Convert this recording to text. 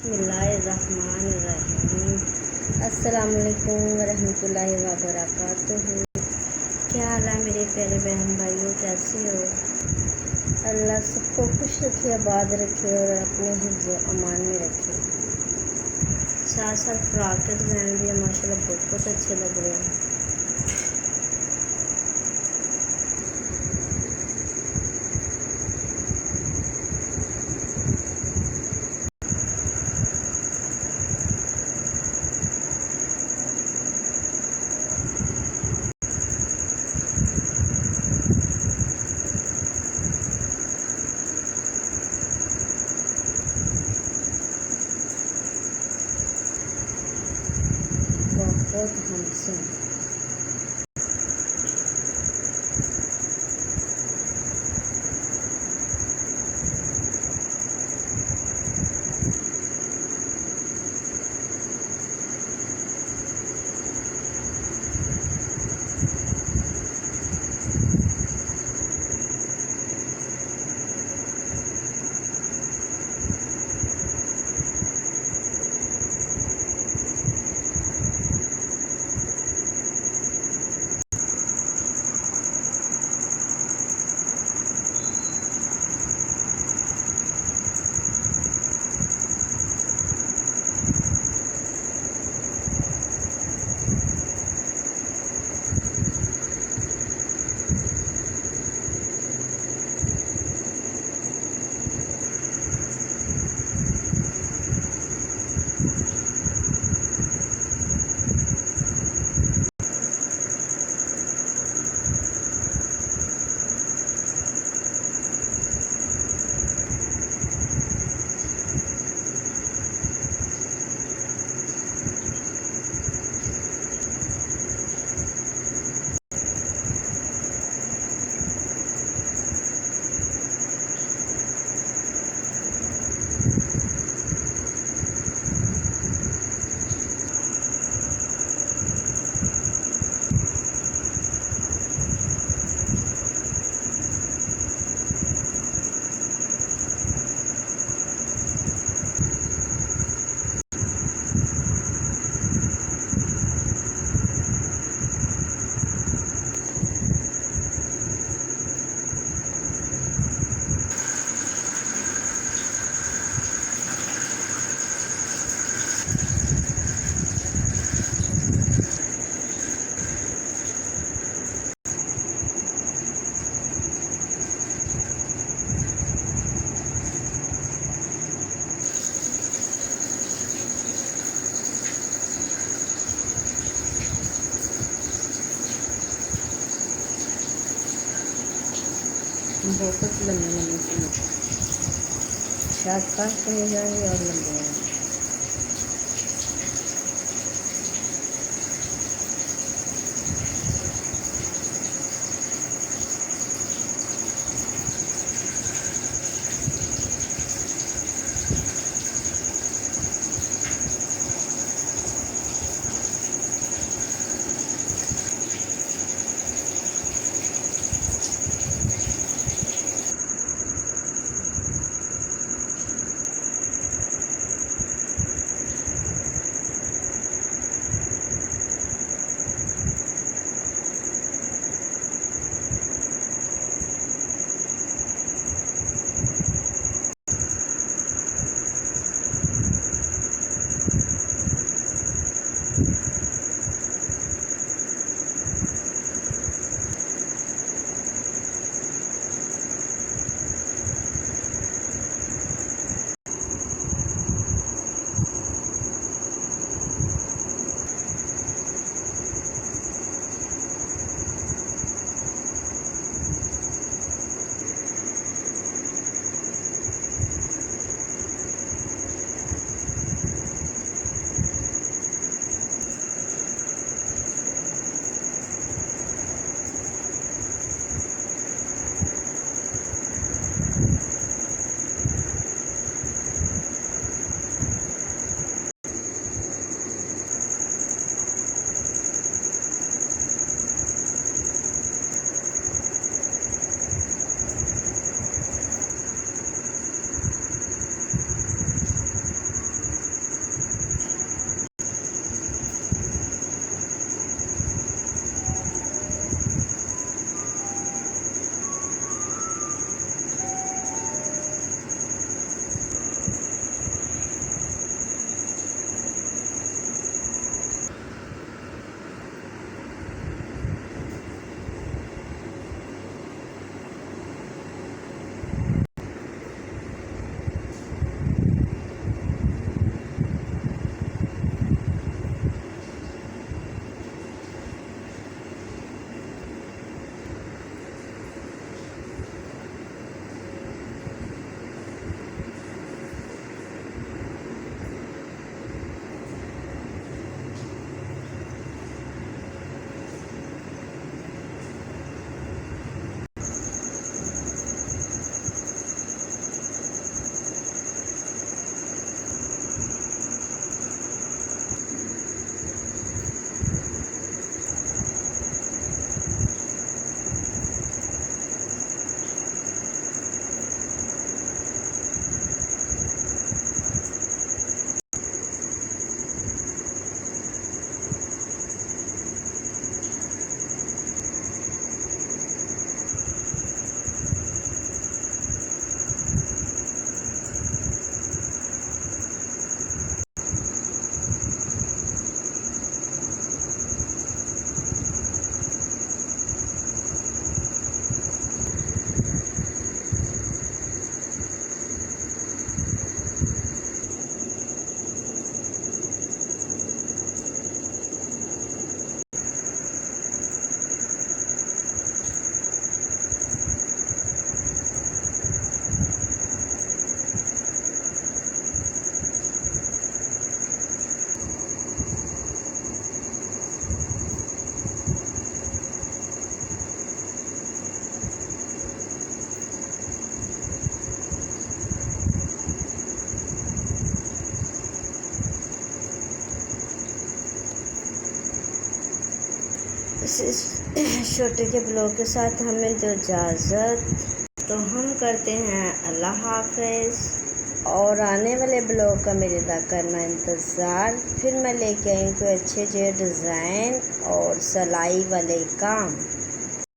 बिस्मिल्लाहिर्रहमानिर्रहीम। अस्सलामुअलैकुम वरहमतुल्लाहि वबरकातुहू। क्या हाल है मेरे प्यारे बहन भाइयों, कैसे हो? अल्लाह सबको खुश रखे, आबाद रखे और अपने हिफ्ज़ अमान में रखे। साथ साथ फ्रॉक के डिज़ाइन भी माशाल्लाह बहुत अच्छे लग रहे हैं। बहुत हमसे बहुत लंबे शायद फर्स्ट हो जाएंगे और लंबे हैं। इस छोटे के ब्लॉग के साथ हमें दो इजाज़त। तो हम करते हैं अल्लाह हाफ़िज़, और आने वाले ब्लॉग का मेरे दा करना इंतज़ार। फिर मैं लेके आई कोई अच्छे डिज़ाइन और सिलाई वाले काम।